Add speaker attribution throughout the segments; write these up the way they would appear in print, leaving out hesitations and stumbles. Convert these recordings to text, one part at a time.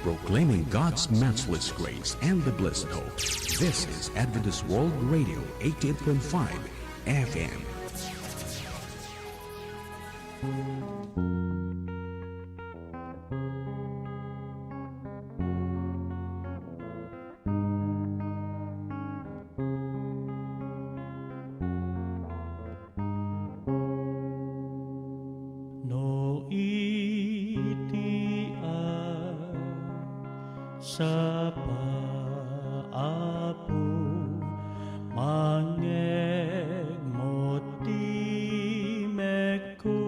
Speaker 1: proclaiming God's matchless grace and the blessed hope. This is Adventist World Radio, 88.5 FM.
Speaker 2: No itian sa paapo mangegmotimek ko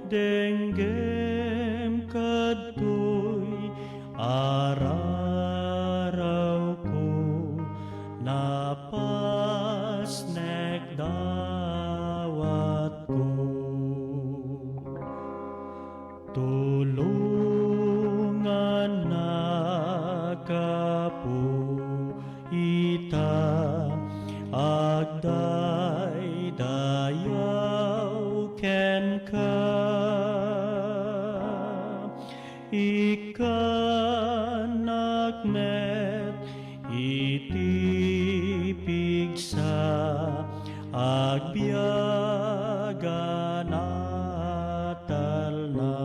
Speaker 2: denggem kadtoy araraw ko napasnek dawat ko tulungan na kapo ita agday dayaw ken ka ikanak met itipig sa agbiagan atal na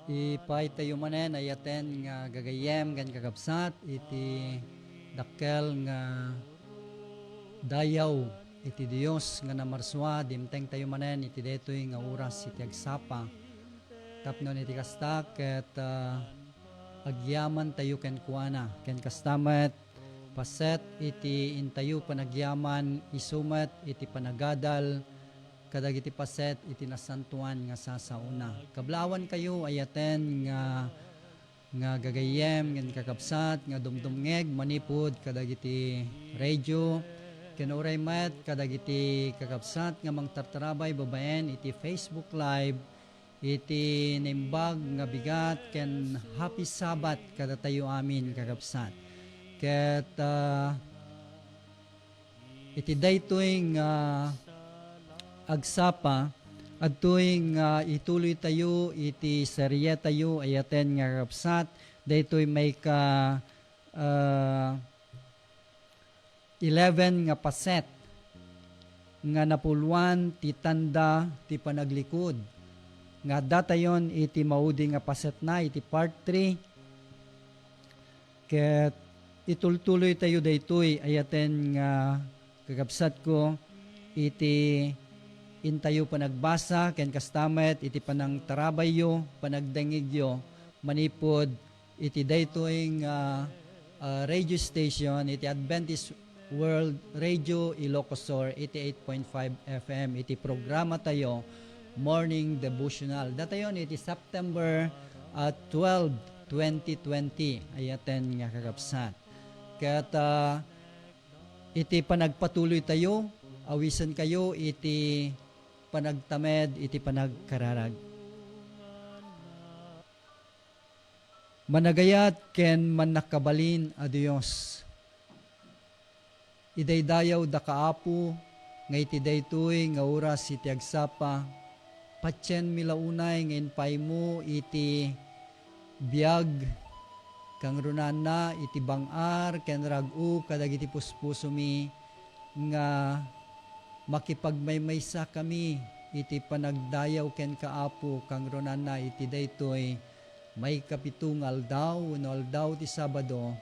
Speaker 3: Ipay tayo manen ayaten nga gagayem gan kakabsat iti dakkel nga dayaw iti Dios nga namarswa dimteng tayo manen iti detoy nga oras iti agsapa tapnon iti kasta ket agyaman tayo ken kuana ken kastamet paset iti intayo panagyaman isumet iti panagadal kadagiti paset iti nasantuan nga sasauna. Kablawan kayo ayaten nga gagayem ngem kakabsat nga dumdumngeg manipud kadagiti radio ken oray met kadagiti kakabsat nga mangtartarabay babaen iti Facebook Live iti nimbag nga bigat ken happy Sabbath kada tayo amin kakabsat. Ket iti daytoy nga agsapa at tuwing ituloy tayo iti serye tayo ayaten nga kapsat daytoy may ka 11 nga paset nga napuluan ti tanda ti panaglikod nga datayon iti maudi nga paset na iti part 3 ket itultuloy tayo daytoy ayaten nga kakapsat ko iti intayo panagbasa ken kastamet iti panang tarabayo panagdengigyo manipod iti daytoy radio station iti Adventist World Radio Ilocosur 88.5 FM iti programa tayo Morning Devotional datayon iti September 12, 2020 ayaten nga kakabsat ket iti panagpatuloy tayo awisan kayo iti panagtamed iti panagkararag. Managayat ken manakabalin a Dios. Idaydayaw da kaapo nga iti daytoy nga oras iti agsapa patyen milaunay nga inpay mo iti biag kang runana iti bangar ken rag-u kadagiti puspuso mi nga makipagmaymaysa kami iti panagdayaw ken kaapo kang runana iti daytoy may kapitong aldaw no aldaw ti Sabado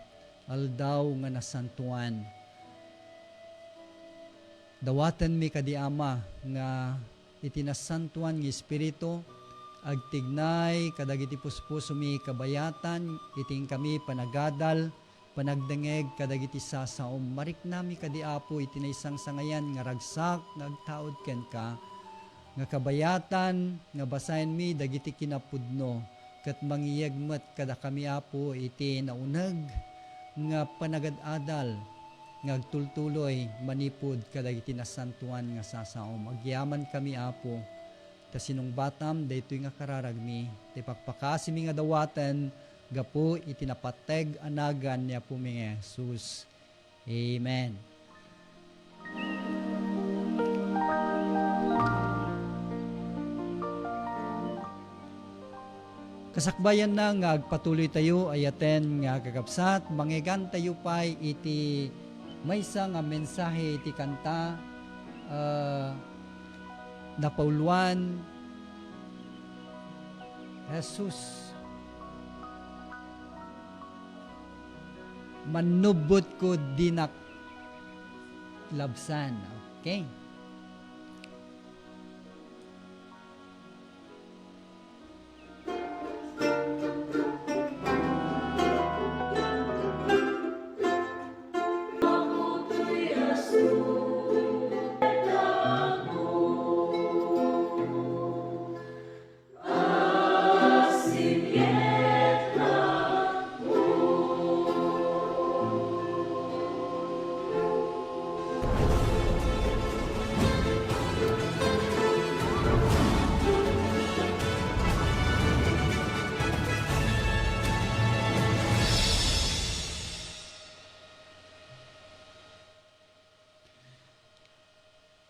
Speaker 3: aldaw nga nasantuan dawaten mi kadi Ama nga iti nasantuan nga Espiritu agtignay kadagiti puspuso mi kabayatan iting kami panagadal panagdengeg kadagiti sasaom mariknami kadi Apo iti naysang sangayan nga ragsak ngagtaod ken ka nga kabayatan nga basayan mi dagiti kinapudno ket mangiyegmet kada kami Apo iti nauneg nga panagad-adal ngagtultuloy manipud kadagiti nasantuan nga sasaom agyaman kami Apo ta sinungbatam daytoy nga kararagmi ti pakpakasimi nga dawaten gapu iti napateg anagan ni Apo mi Jesus. Amen. Kasakbayan na nga agpatuloy tayo ayaten nga kakabsat, manggigan tayo pay iti maysa nga mensahe iti kanta napauluan Jesus manubot ko dinak labsan. Okay?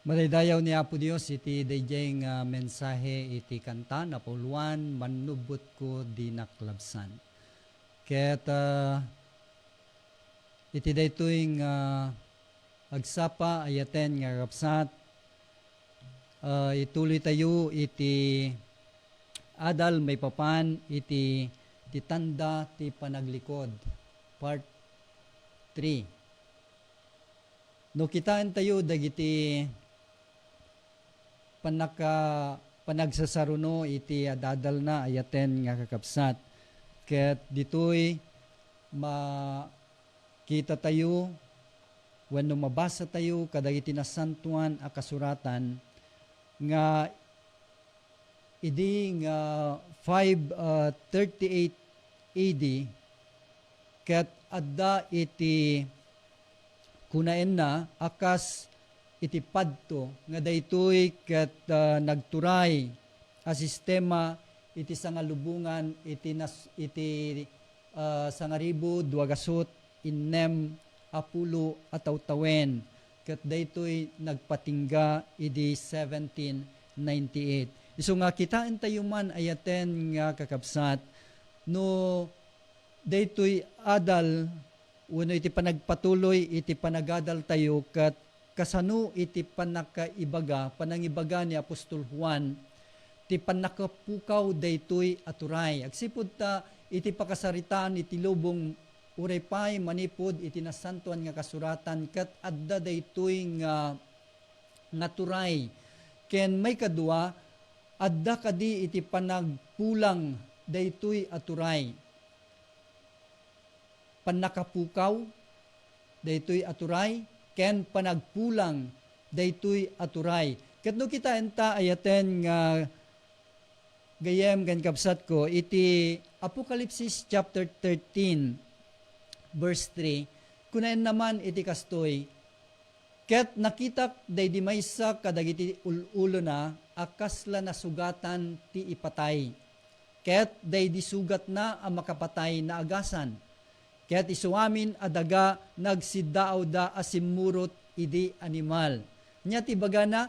Speaker 3: Madaydayaw ni Apo Dios iti dayjay nga mensahe iti kanta napauluan manubot ko di naklabsan. Ket iti daytoy nga agsapa ayaten nga kapsat ituloy tayo iti adal may papan iti titanda ti panaglikod part 3. No kitaan tayo dagiti panagsasaruno iti adadal na ayaten nga kakabsat. Ket ditoy makita tayo wenno mabasa tayo kadagiti nasantuan a kasuratan nga idi nga 538 AD ket adda iti kunaen na akas iti padto nga daytoy ket nagturay a sistema iti sangalubungan iti sangaribo duagasot innem apulo atawtawen ket daytoy nagpatingga idi 1798. Isu nga kitaan tayo man ayaten nga kakabsat no daytoy adal uno iti panagpatuloy iti panagadal tayo ket kasano iti panangibaga ni Apostol Juan ti panakapukaw daytoy aturay. Agsipud ta iti pakasaritaan iti lubong uraypay manipod iti nasantuan nga kasuratan ket adda daytoy nga turay. Ken may kadua adda kadi iti panagpulang daytoy aturay. Panakapukaw daytoy aturay ken panagpulang daytoy aturay. Ket no kita enta ayaten nga gayem ken kapsat ko iti Apokalipsis chapter 13 verse 3 kunaen naman iti kastoy ket nakitak daydi maysa kadagiti ulo na akasla nasugatan ti ipatay ket daydi sugat na ang makapatay na agasan. Kaya't isuamin adaga nagsidaaw da asimurot idi animal. Nya ti bagana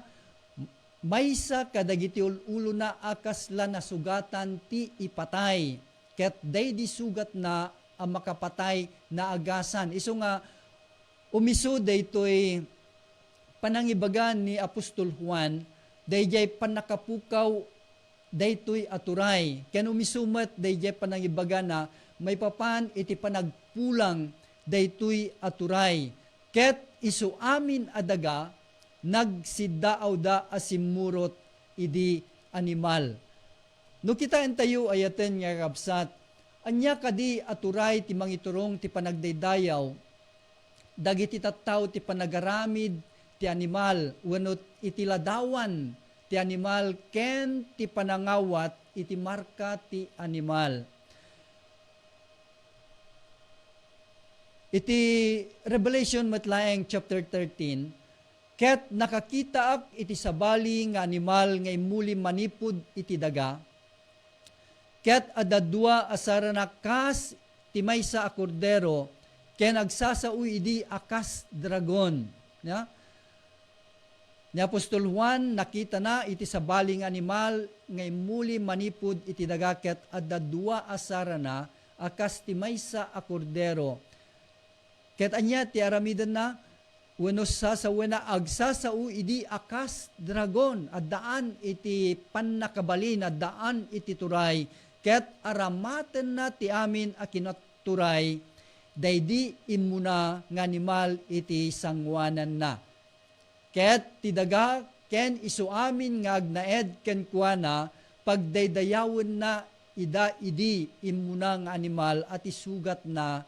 Speaker 3: maysa kadagiti ulo na akasla na sugatan ti ipatay. Ket daydi sugat na ang makapatay na agasan. Isu nga umisu daytoy panangibagan ni Apostol Juan dayjay panakapukaw daytoy aturay. Ken umisumet dayjay panangibaga na may papan iti panagpulang daytoy aturay. Ket isu amin adaga nagsidaaw da asimurot idi animal. No kita entayo ayaten nga kapsat anya kadi aturay ti mangiturong ti panagdaydayaw dagiti tattaw ti panagaramid ti animal wenno iti ladawan ti animal ken ti panangawat iti marka ti animal. Iti Revelation matlaeng chapter 13, ket nakakita ak iti sabali nga animal nga imuli manipod iti daga, ket adadua asarana kas ti maysa a kordero, ken agsasao idi akas dragon. Ya? Ni Apostol Juan nakita na iti sabaling animal ngay muli manipud iti dagaket adda dua asara na akas ti maysa a kordero. Ket anya ti aramidan na wenno sasawena agsasao idi akas dragon addaan iti pannakabalin addaan iti turay ket aramaten na ti amin a kinaturay daydi immuna nga animal iti sangwanan na. Ket ti daga ken isu amin nga agnaed ken kuana pagdaydayawon na ida idi immuna nga animal at isugat na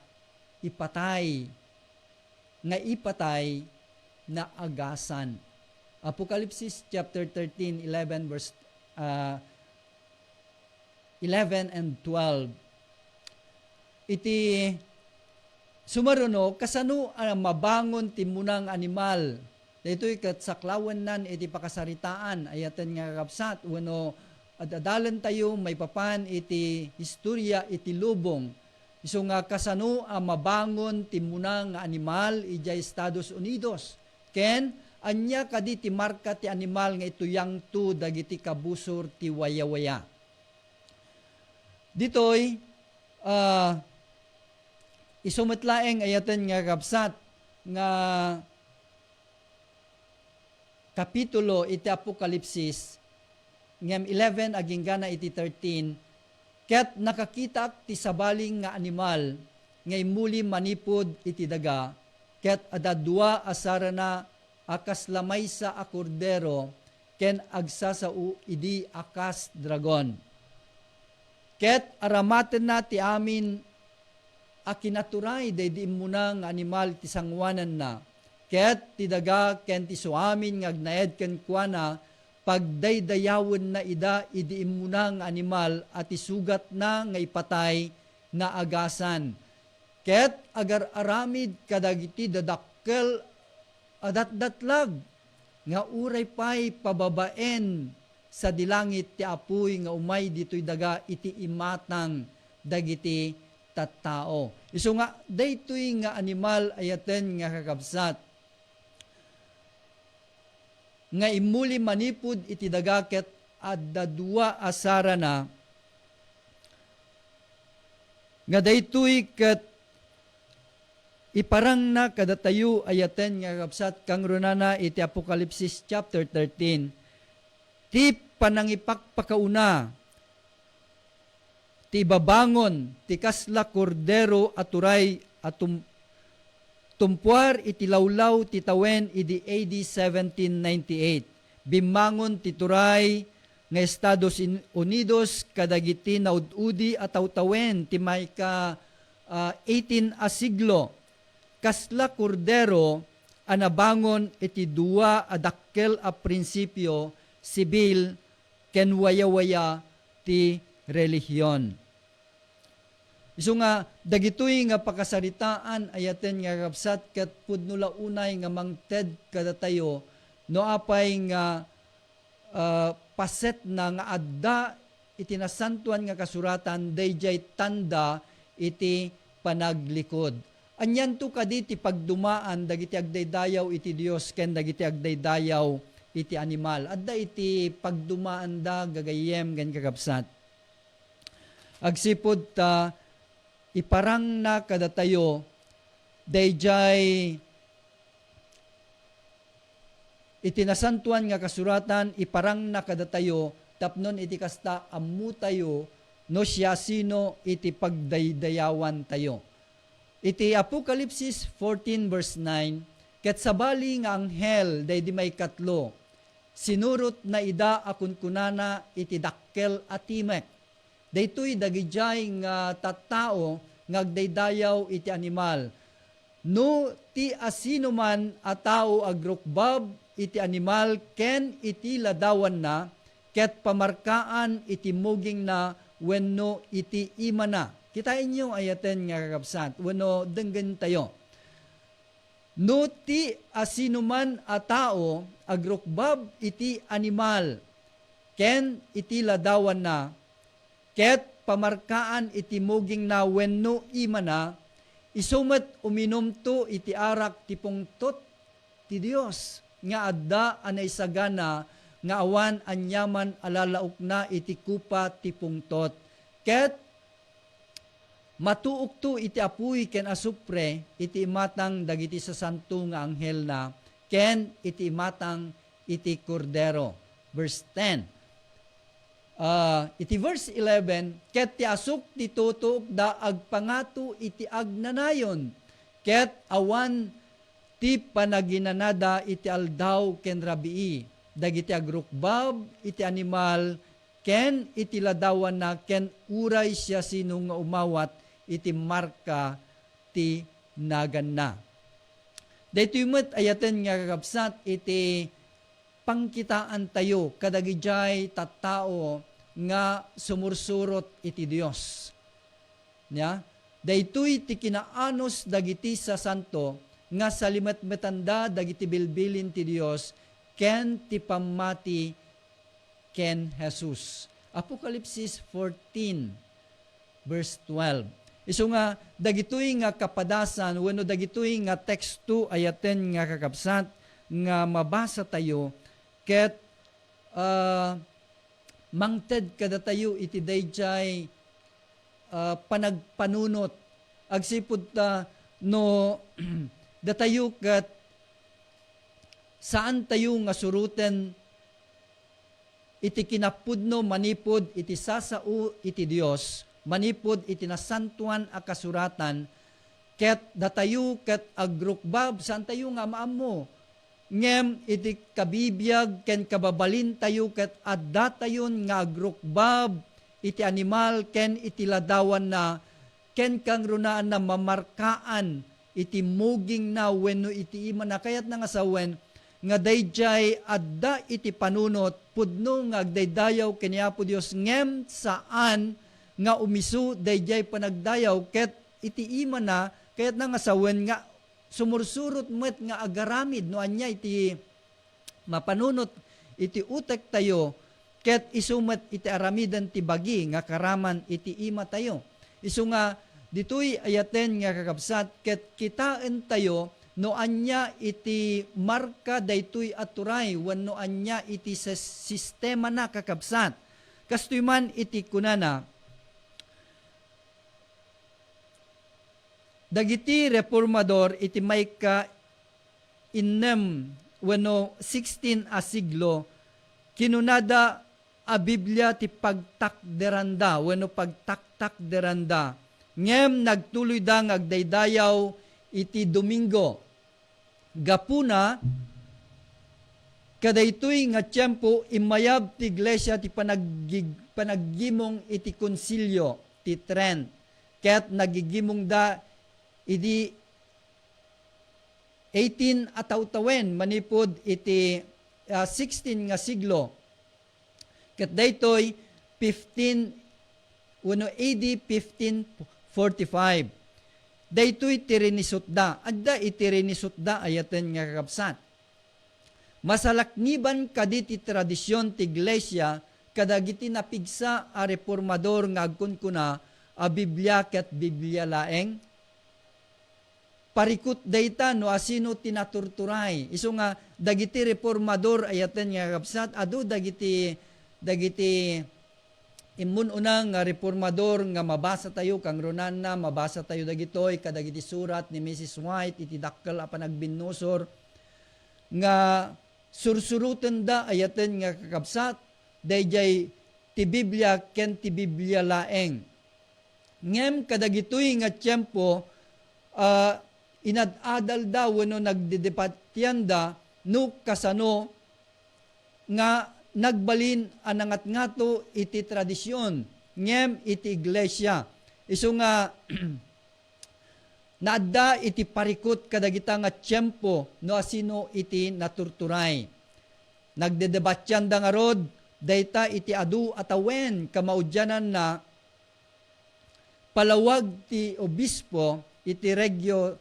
Speaker 3: ipatay na agasan. Apocalypse chapter 13, 11 verse 11 and 12. Iti sumaruno kasano mabangon ti munang animal. Dito'y katsaklawan nan iti pakasaritaan ayaten nga kakabsat wenno adadalan tayo may papan iti istorya iti lubong. Isu nga kasano mabangon ti munang nga animal ijay Estados Unidos. Ken anya kadi ti marka ti animal nga ituyang tu dagiti kabusor ti waya-waya. Ditoy isumetlaeng ayaten nga kakabsat nga kapitulo iti Apokalipsis ngem 11 aging gana iti 13 ket nakakita ti sabaling nga animal ngay muli manipod iti daga ket adda dua asara na akas lamaysa a kordero ken agsasao idi akas dragon. Ket aramaten na ti amin a kinaturay daydi immuna nga animal ti sangwanan na. Ket ti daga ken ti suamin nga agnaed ken kuana pagdaydayawon na ida idi immuna nga animal at isugat na nga ipatay na agasan. Ket agar aramid kadagiti dadakkel adatdatlag nga uray pay pababaen sa dilangit ti apoy nga umay ditoy daga iti imatang dagiti tattao. Isu nga daytoy nga animal ayaten nga kakabsat nga imuli manipud iti dagaket adda dua asara na nga daytoy ket iparang na kadatayo ayaten nga kakabsat kang runana iti Apokalipsis chapter 13 ti panangipakpakauna ti babangon ti kasla kordero aturay atum tumpuar iti lawlaw ti tawen idi AD 1798. Bimangon ti turay nga Estados Unidos kadagiti naududi at tawen ti may ka 18 a siglo. Kasla kordero anabangon iti dua adakkel a prinsipyo sibil ken waya-waya ti relihiyon. Isu nga dagitoy nga pakasaritaan ayaten nga kapsat ket pudno launay nga mangted kadatayo no apay nga paset na nga adda iti nasantuan nga kasuratan dayjay tanda iti panaglikod. Anyan to kaditi pagdumaan dagiti agdaydayaw iti Dios ken dagiti agdaydayaw iti animal. Adda iti pagdumaan da gagayem ken kakapsat. Agsipud ta iparang na kadatayo dayjay iti nasantuan nga kasuratan iparang na kadatayo tapnon iti kasta ammu tayo no siya sino iti pagdaydayawan tayo. Iti Apokalipsis 14 verse 9 ket sabali nga anghel daydi may katlo sinurot na ida akun kunana iti dakkel atimek. Daytoy dagijay nga tattao ngagdaydayaw iti animal. No ti asino man a tao agrukbab iti animal ken iti ladawan na ket pamarkaan iti muging na wenno iti imana. Kitain niyo ayaten nga kakabsat wenno denggen tayo. No ti asino man a tao agrukbab iti animal ken iti ladawan na ket pamarkaan iti muging na wenno imana, isumet uminom to iti arak ti pungtot ti Dios. nga adda anay sagana nga awan anyaman alalaok na iti kupa ti pungtot. Ket matuok to iti apuy ken asupre iti imatang dagiti sa santo nga anghel na ken iti imatang iti kordero. Verse 10. Iti verse 11, ket ti asuk ti tutuok da agpangato iti agnanayon, ket awan ti panaginanada iti aldaw ken rabii, dagiti agrukbab iti animal, ken iti ladawan na ken uray siya sino nga umawat iti marka ti naganna. Daytoy met ayaten nga kakabsat iti pangkitaan tayo kadagijay tattao nga sumursurot iti Dios. Nya, daytoy ti kinaanos dagiti sa santo nga salimetmetanda dagiti bilbilin ti Dios ken ti pamati ken Jesus. Apokalipsis 14 verse 12. Isu nga dagitoy nga kapadasan wenno dagitoy nga teksto ayaten nga kakabsat nga mabasa tayo ket mangted kada tayo iti dayjay panagpanunot agsipud ta no datayo ket saan tayo nga suruten iti kinapudno manipod iti sasao iti Dios, manipod iti nasantuan a kasuratan, ket datayo ket agrukbab saan tayo nga maammo. Ngem iti kabibiyag ken kababalin tayo ket adda tayon nga agrukbab iti animal ken iti ladawan na ken kang runaan na mamarkaan iti muging na wenno iti ima na kayat na nga sawen nga dayjay adda iti panunot pudno nga agdaydayaw ken Apo Dios ngem saan nga umisu dayjay panagdayaw ket iti ima na kayat na nga sawen nga sumursurot met nga agaramid no anya iti mapanunot iti utek tayo ket isumet iti aramidan ti bagi nga karaman iti ima tayo. Isu nga ditoy ayaten nga kakabsat ket kitaan tayo no anya iti marka daytoy aturay wenno anya iti sistema na kakabsat. Kastoy man iti kunana dagiti reformador iti mayka innem wenno 16 a siglo kinunada a Biblia ti pagtakderanda wenno pagtaktakderanda ngem nagtuloy da ngagdaydayaw iti Domingo gapuna kadaytoy nga tiyempo imayab ti iglesia ti panaggimong iti konsilyo ti Trent ket nagigimong da idi 18 atawtawen manipod iti 16 nga siglo. Ket daytoy 15 wano AD 1545. Daytoy tirinisutda. Adda itirinisutda ayaten nga kakabsat. Masalakniban kaditi tradisyon ti iglesia kadagiti napigsa a reformador nga agkunkuna a Biblia ket Biblia laeng parikot dayta no asino tinaturturay. Isu nga dagiti reformador ayaten nga kakabsat adu dagiti imun unang nga reformador nga mabasa tayo kang runan na mabasa tayo dagitoy kadagiti surat ni Mrs. White iti dakkel a panagbinusor nga sursuruten da ayaten nga kakabsat dayjay ti Biblia ken ti Biblia laeng. Ngem kadagitoy nga tiyempo inadadal da wenno nagdedepatyan da no kasano nga nagbalin anangat ngato iti tradisyon ngem iti iglesia. Isu nga naadda iti parikot kadagita nga tiyempo no asino iti naturturay. Nagdedebatyan da nga rod dayta iti adu atawen kamaudyanan na palawag ti obispo iti regyo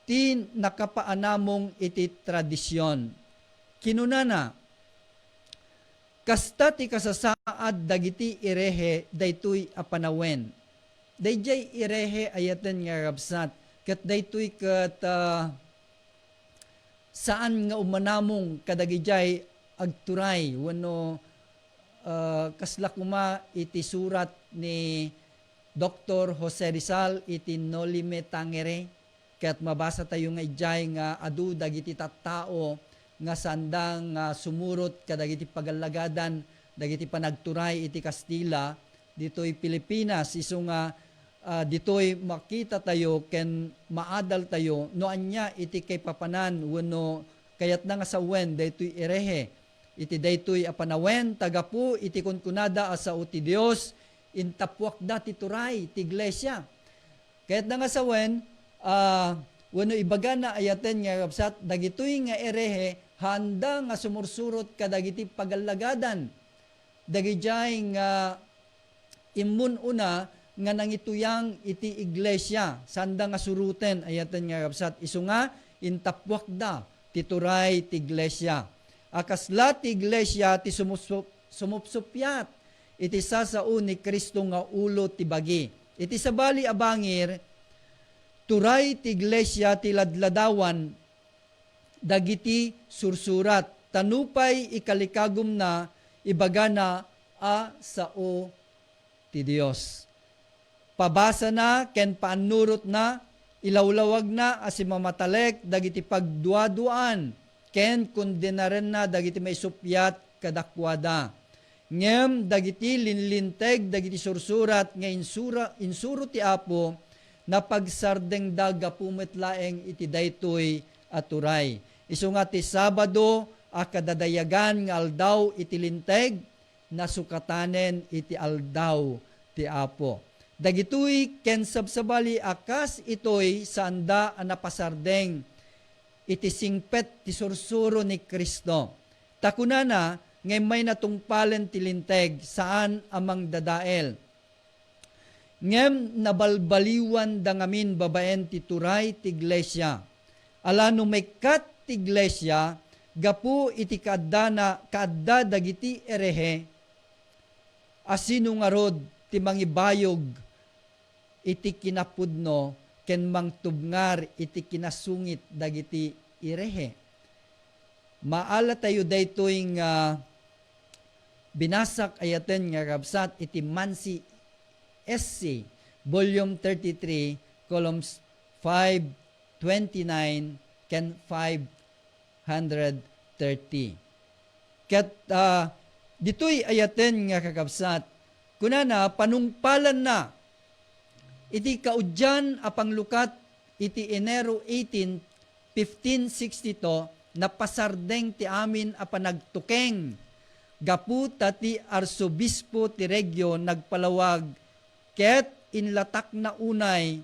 Speaker 3: ti nakapaanamong iti tradisyon. Kinunana, kasta ti kasasaad dagiti irehe daytoy a panawen. Dayjay irehe ayaten nga rabsat ket daytoy ket saan nga umanamong kadagijay agturay wenno kasla kuma iti surat ni Dr. Jose Rizal iti Nolime Tangere ket mabasa tayo nga ijay nga adu dagiti tattao nga sandang sumurot kadagiti pagalagadan dagiti panagturay iti Kastila ditoy Pilipinas isu nga ditoy makita tayo ken maadal tayo no anya iti kay papanan wenno kayat na nga sa wen daytoy erehe iti daytoy apanawen tagapu iti kunkunada asa ti Dios intapwak da ti turay ti iglesia kayat na nga sa wen wenno ibaga na ayaten nga kapsat dagitoy nga erehe handa nga sumursurot kadagiti pagalagadan dagijay nga imun una nga nangituyang iti iglesia sanda nga suruten ayaten nga kapsat isu nga intapwak da ti turay ti iglesia akasla ti iglesia ti sumupsupyat iti sasao ni Kristo nga ulo ti bagi iti sabali abangir turay ti iglesia ti ladladawan dagiti sursurat tanupay ikalikagum na ibaga na sao ti Dios pabasa na ken paanurot na ilawlawag na asi mamatalek dagiti pagduaduan ken kondenaren na dagiti maisupyat kadakwada ngem dagiti linlinteg dagiti sursurat nga insuro ti Apo na pagsardeng daga pumetlaeng iti daytoy aturay isu nga ti Sabado a kadadayagan nga aldaw iti linteg nasukatanen iti aldaw ti Apo dagitoy ken sabsabali akas itoy sanda a napasardeng iti singpet ti sursuro ni Kristo. Takunana, ngay may natungpalen ti linteg saan amang dadael. Ngem nabalbaliwan dangamin babaen ti turay ti iglesia. Ala no may kat ti iglesia, gapu iti kaadda dagiti erehe, asino nga rod ti mangibayog iti kinapudno, ken mangtubngar iti kinasungit dagiti irehe. Maala tayo daytoy nga binasak ayaten nga kabsat iti Mansi SC volume 33 columns 529 ken 530. Ket ditoy ayaten nga kakabsat kunana panungpalan na iti kaudyan a panglukat iti Enero 18, 1562 napasardeng ti amin a panagtukeng gapu tati arsobispo ti Regio nagpalawag ket inlatak na unay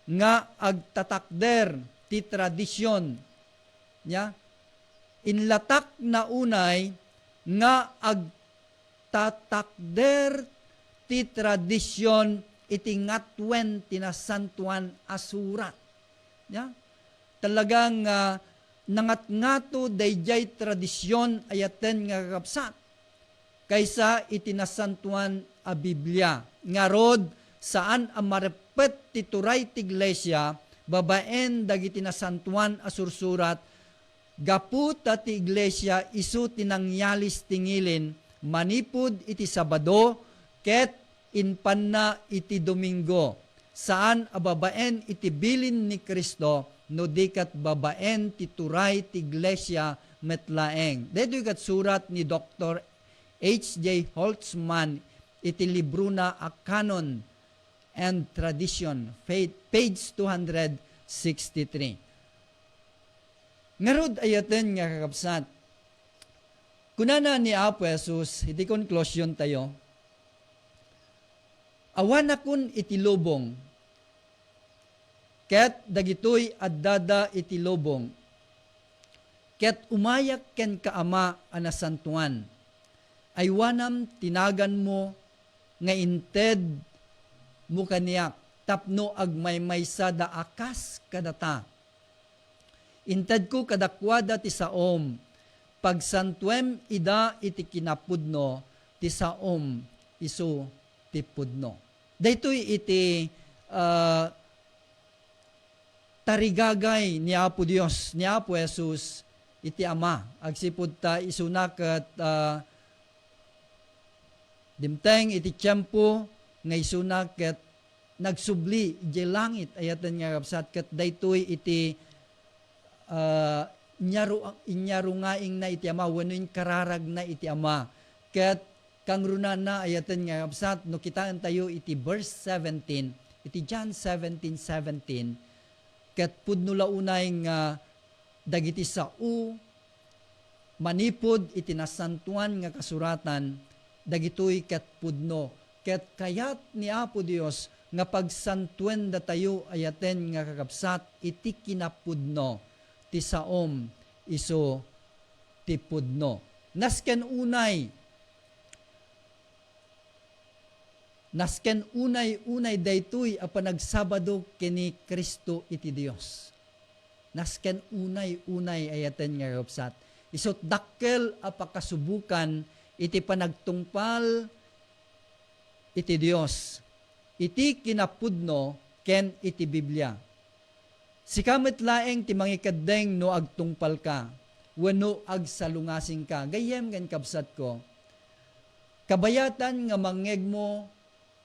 Speaker 3: nga agtatakder ti tradisyon nya inlatak na unay nga agtatakder ti tradisyon iti ngatwen tinasantuan asurat. Ya? Talagang nangat-ngato dayjay tradisyon ayaten nga kakapsat kaysa itinasantuan a Biblia. Ngarod saan ang marepet ti turay ti iglesia babaen dagiti nasantuan a sursurat gapu ti iglesia isu tinangyalis tingilin manipud iti Sabado ket inpanna iti Domingo saan ababaen iti bilin ni Kristo no dikat babaen ti turay ti iglesia metlaeng. Dito kat surat ni Dr. H.J. Holtzman iti libro na A Canon and Tradition page 263. Ngarod ayaten nga kakabsat kunana ni Apo Jesus iti conclusion tayo awan akon iti lubong, ket dagitoy addada iti lubong, ket umayak ken kaama anasantuan, ay wanam tinagan mo nga inted mo kaniyak, tapno agmaymaysa da akas kadata. Inted ko kadakwada ti saom, pagsantuem ida iti kinapudno, ti saom iso ti pudno. Daytoy iti tarigagay ni Apo Dios, ni Apo Jesus, iti Ama. Agsipud ta isuna ket dimteng iti tiyempo nga isuna ket nagsubli iti langit ayaten nga kapsat ket daytoy iti inyarungaing na iti Ama wenno kararag na iti Ama. Ket kangruna na ayaten nga kapsat no kitaan tayo iti verse 17, iti John 17:17. Ket pudno launay nga dagiti sao manipod iti nasantuan nga kasuratan dagitoy ket pudno. Ket kayat ni Apo Dios nga pagsantuen datayo ayaten nga kakabsat iti kinapudno ti saom iso ti pudno. Nasken unay daytoy a panagsabado kini Kristo iti Dios. Nasken unay ayaten nga kakabsat. Isot dakkel a pakasubukan iti panagtungpal iti Dios. Iti kinapudno ken iti Biblia. Sikamet laeng ti mangikadeng no agtungpal ka, wenno agsalungasing ka. Gayem ken kabsat ko. Kabayatan nga mangeg mo,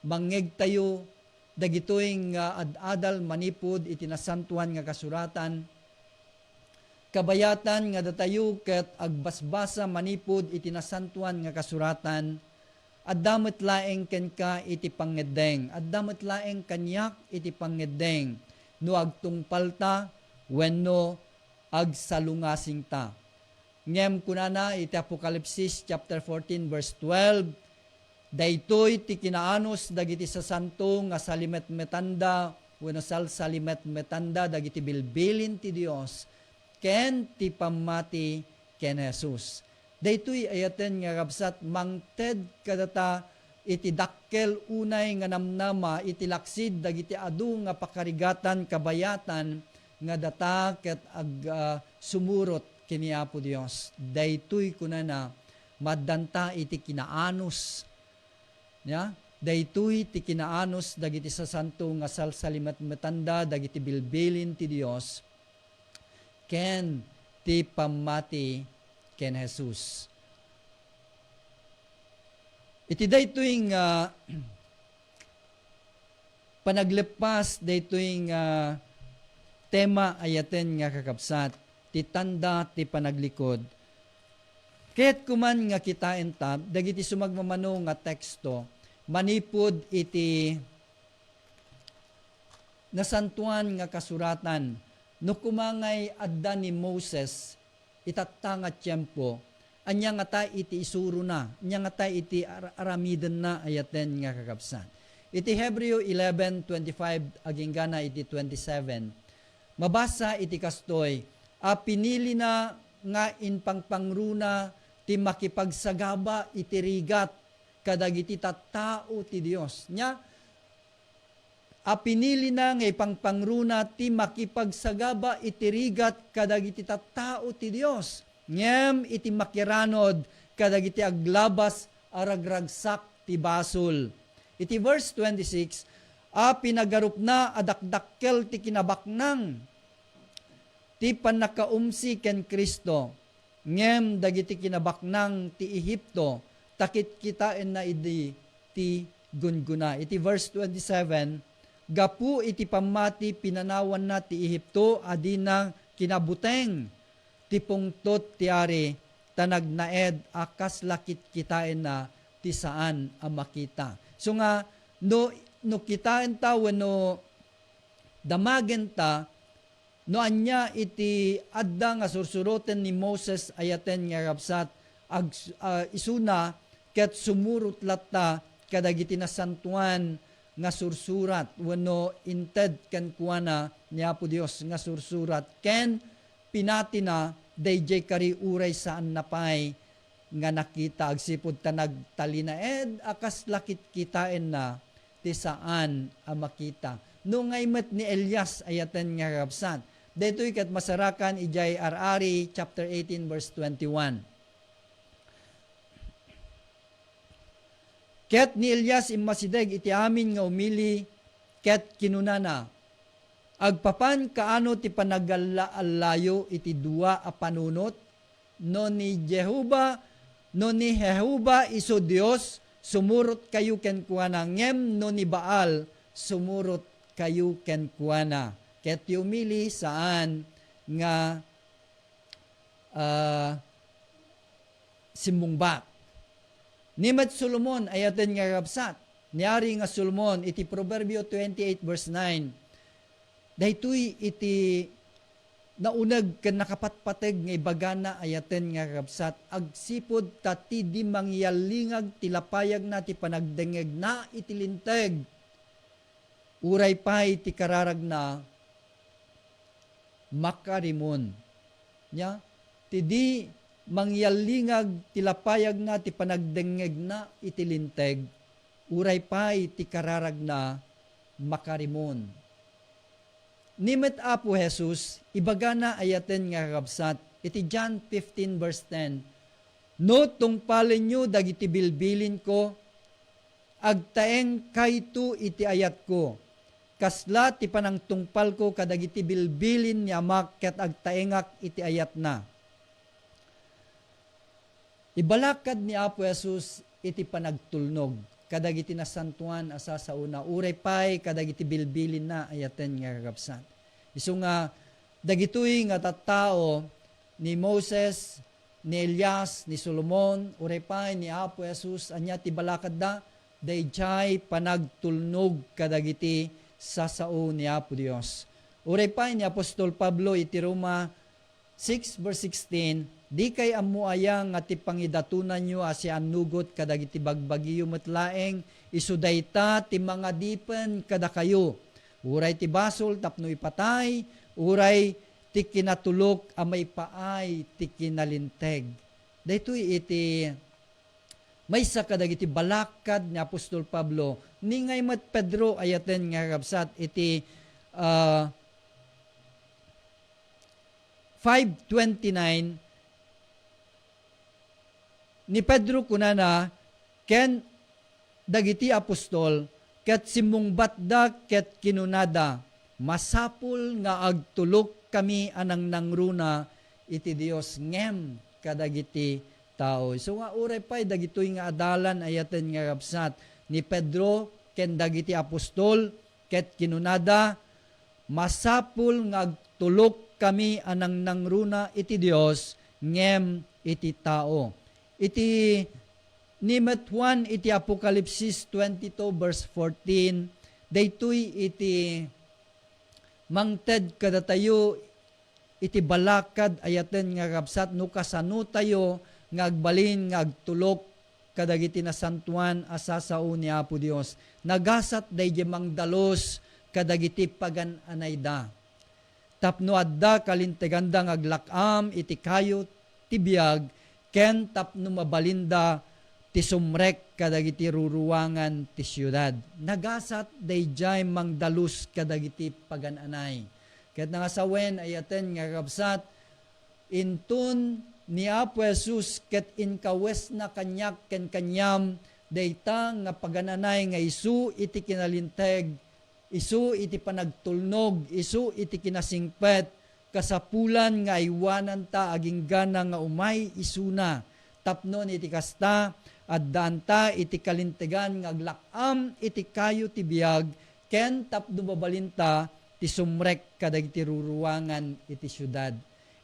Speaker 3: mangeg tayo, dagitoy nga ad-adal manipod iti nasantuan nga kasuratan. Kabayatan nga datayo ket agbasbasa manipod iti nasantuan nga kasuratan. Addamet laeng ken ka iti pangedeng. Addamet laeng kanyak iti pangedeng. No agtungpal ta wenno agsalungasing ta. Ngem kunana iti Apokalipsis chapter 14 verse 12. Daytoy ti kinaanos dagiti sasanto nga salimetmetanda wenno salimetmetanda dagiti bilbilin ti Dios ken ti pamati ken Jesus. Daytoy ayaten nga kapsat mangted kadata iti dakkel unay nga namnama iti laksid dagiti adu nga pakarigatan kabayatan nga data ket sumurot kini Apo Dios. Daytoy kunana maddanta iti kinaanos. Ya, daytoy ti kinaanos dagiti sasanto nga salsalimetmetanda dagiti bilbilin ti Dios ken ti pamati ken Jesus. Iti daytoy nga panaglepas daytoy nga tema ayaten nga kakabsat ti tanda ti panaglikod. Ket kuman nga kitain ta dagiti sumagmamano nga teksto manipod iti nasantuan nga kasuratan no kumangay adda ni Moses itatta nga tiyempo, anya nga ta iti isuro na, anya nga ta iti aramiden na ayaten nga kakabsan. Iti Hebreo 11:25 aging gana iti 27. Mabasa iti kastoy, pinili na nga inpangpangruna ti makipagsagaba iti rigat kadagiti tattao ti Dios. Nya pinili na nga ipangpangruna ti makipagsagaba iti rigat kadagiti tattao ti Dios. Ngem iti makiranod kadagiti aglabas aragragsak ti basol. Iti verse 26, pinagarup na adakdakkel ti kinabaknang ti panakaumsi ken Kristo. Ngem dagiti kinabaknang ti Ehipto takit kitain na idi ti gunguna. Iti verse 27, gapu iti pamati pinanawan na ti Ehipto adina kinabuteng ti pungtot ti ari tanagnaed akas lakit kitain na ti saan a makita. So nga no kitain ta wenno damagen ta no anya iti adda nga sursuroten ni Moses ayaten nga kapsat isuna ket sumurot latta kadagiti nasantuan nga sursurat wenno inted ken kuana ni Apo Dios nga sursurat ken pinati na dayjay kari uray saan napay nga nakita agsipud ta nagtalinaed akas lakit kitain na ti saan a makita. No ngay met ni Elias ayaten nga kapsat. Daytoy ket masarakan ijay Arari chapter 18 verse 21. Ket ni Elias imasideg iti amin nga umili ket kinunana. Agpapan kaano ti panagalaalayo iti dua a panunot, no ni Jehovah iso Dios, sumurot kayo ken kuana, ngem no ni Baal, sumurot kayo ken kuana. Ket yumili saan nga simbungbat. Nimet Solomon ayaten nga rabsat. Niari nga Solomon iti Proverbio 28 verse 9. Daytoy iti nauneg ken nakapatpateg nga ibagana ayaten nga rabsat. Agsipod tati di mangyalingag tilapayag na ti panagdengeg na iti linteg. Uray pay ti kararag na makarimon. Nya, ti di mangyalingag tilapayag na ti panagdengeg na iti linteg. Uray pay ti kararag na makarimon. Nimet Apo Jesus, ibagana ayaten nga rabsat, iti John 15 verse 10, no tungpalin nyo dagiti bilbilin ko, agtaeng kayto iti ayat ko, kasla ti panang tungpal ko kadagiti bilbilin ni Amak ket agtaengak iti ayat na. Ibalakad ni Apo Jesus iti panagtulnog, kadagiti nasantuan asa sa una, uray pay kadagiti bilbilin na ayaten nga rabsat. Isu nga dagitoy nga tattao ni Moses, ni Elias, ni Solomon, uray pay ni Apo Jesus anya ti balakad da, dayjay panagtulnog kadagiti sasao ni Apo Dios. Uray pay ni Apostol Pablo iti Roma 6 verse 16, di kay ammo aya nga ti pangidatunan nyo asi anugot kadagiti bagbagiyo metlaeng isu dayta ti mga dipen kada kayo. Uray ti basol tapno ipatay, uray ti kinatulok amay paay ti kinalinteg. Daytoy iti maysa kadagiti balakad ni Apostol Pablo ningay met Pedro ayaten nga rabsat iti 5:29 ni Pedro kunana ken dagiti apostol ket simmungbatda ket kinunada masapul nga agtulok kami anang nangruna iti Dios ngem kadagiti tao. So nga uray pay dagitoy nga adalan ayaten nga rabsat ni Pedro ken dagiti apostol ket kinunada masapul nga agtulok kami anang nangruna iti Dios ngem iti tao. Iti Nimet 1 iti Apokalipsis 22 verse 14, daytoy iti mangted kadatayo iti balakad ayaten nga rabsat no kasano tayo nga agbalin nga agtulok kadagiti nasantuan asasao ni Apo Dios. Nagasat daydi mangdalos kadagiti pagan-anay da. Tapno adda kalinteganda nga aglakam iti kayo tibiyag ken tapno mabalinda ti sumrek kadagiti ruruwangan ti syudad. Nagasat dayjay mangdalus kadagiti pagan-anay. Ket nangasawen ayaten nga rabsat intun ni Apo Jesus ket inkawes na kanyak ken kanyam dayta nga pagan-anay nga isu iti kinalinteg, isu iti panagtulnog, isu iti kinasingpet, kasapulan nga iwanan ta aging gana nga umay isuna. Tapnon iti kasta, at danta iti kalintegan nga aglakam iti kayo ti biyag, ken tapno babalinta ti sumrek kadagiti ruruwangan iti syudad.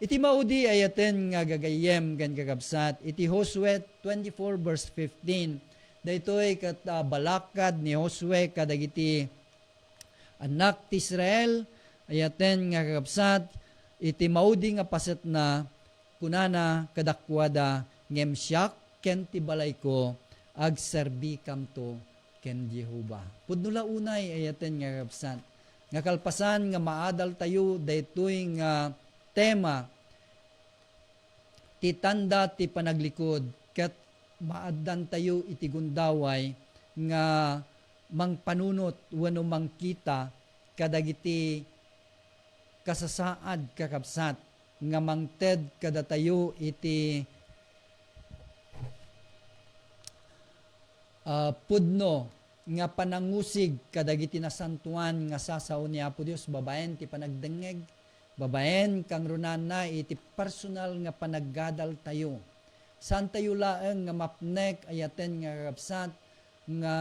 Speaker 3: Iti maudi ayaten nga gagayem gan gagabsat, iti Josue 24 verse 15, daytoy kat balakad ni Josue kadagiti anak ti Israel, ayaten nga gagabsat, iti maudi nga paset na kunana kadakwada ngem siak ken ti balay ko agserbi kamto ken Jehova. Pudnula unay ayaten nga gagabsat. Nga kalpasan nga maadal tayo daytoy nga tema ti tanda ti panaglikod ket maaddan tayo iti gundaway nga mangpanunot wenno mangkita kadagiti kasasaad kakabsat nga mangted kada tayo iti pudno nga panangusig kadagiti nasantuan nga sasao ni Apo Dios babaen ti panagdengeg, babaen kang runan na iti personal nga panaggadal tayo. Saan tayo laeng nga mapnek ayaten nga kakabsat nga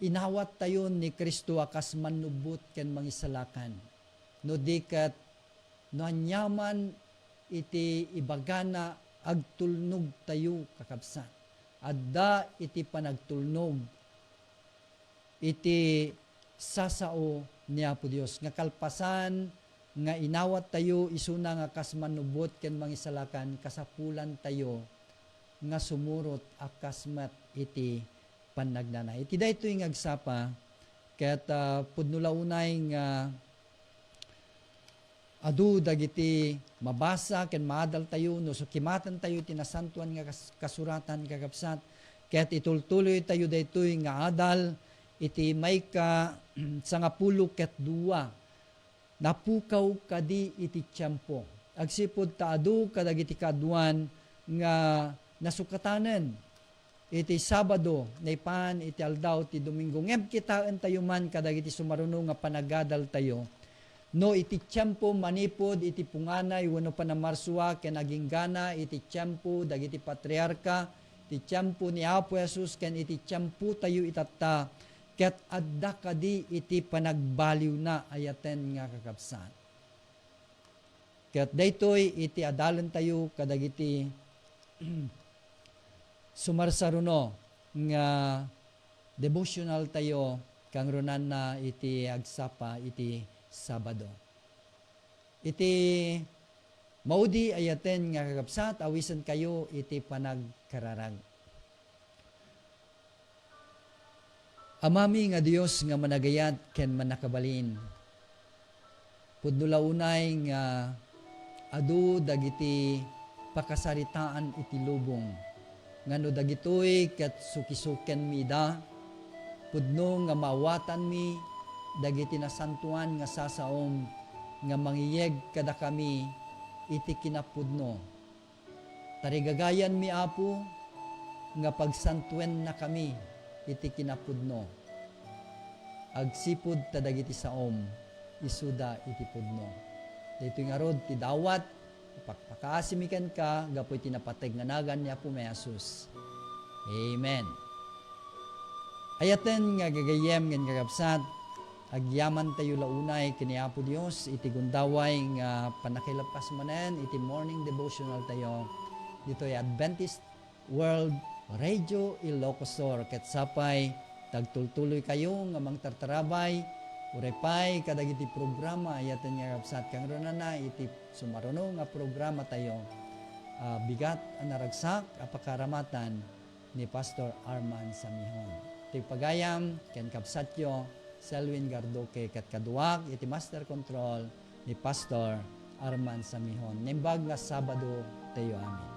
Speaker 3: inawat tayo ni Kristo akas manubot ken mangisalakan. No dikat no anyaman iti ibagana agtulnog tayo kakabsat. Adda iti panagtulnog iti sasao ni Apo Dios nga kalpasan nga inawat tayo isuna nga kas manubot ken mangisalakan kasapulan tayo nga sumurot akasmat iti panagnanay. Iti daytoy nga agsapa ket pudno launay nga adu dagiti mabasa ken maadal tayo no sukimatan tayo tinasantuan nga kasuratan kakabsat ket itultuloy tayo daytoy nga adal iti mayka 12 napukaw kadi iti tiyempo agsipud ta adu kadagiti kaduan nga nasukatanen iti Sabado naipan iti aldaw ti Domingo ngem kitaen tayo man kadagiti sumaruno nga panagadal tayo. No iti tiyempo manipod iti punganay wenno pa na marsua ken aging gana iti tiyempo dagiti patriarka iti tiyempo ni Apo Jesus ken iti tiyempo tayo itatta ket adda kadi iti panagbaliw na ayaten nga kakabsat. Ket daytoy iti adalan tayo kadagiti sumarsaruno nga devotional tayo kang runan na iti agsapa iti Sabado. Iti maudi ayaten nga kakabsat awisan kayo iti panagkararag. Amami nga Dios nga managayat ken manakabalin. Pudno launay nga adu dagiti pakasaritaan iti lubong. Ngano dagitoy ket sukisuken mi da pudno nga mawatan mi dagiti nasantuan nga sasaom nga mangiyeg kada kami iti kinapudno. Tarigagayan mi Apo nga pagsantuen na kami iti kinapudno. Agsipud ta dagiti saom isuda iti pudno. Daytoy nga rod ti dawat pakpakaasimikan ka gapoy tinapateg nga nagan ni Apo Jesus. Amen. Ayaten nga gagayem ngem kakabsat agyaman tayo launay kini Apo Dios iti gundaway nga panakilapas manen iti morning devotional tayo ditoy Adventist World Radio Ilocosur ket sapay tagtultuloy kayo nga mangtartarabay urepay kadagiti programa ayaten nga kapsat kang runana iti sumaruno nga programa tayo bigat ang naragsak apakaramatan ni Pastor Arman Samihon. Iti pagayam ken kapsatyo Selwyn Gardoque ket kaduak iti master control ni Pastor Arman Samihon. Nimbag nga Sabado tayo amin.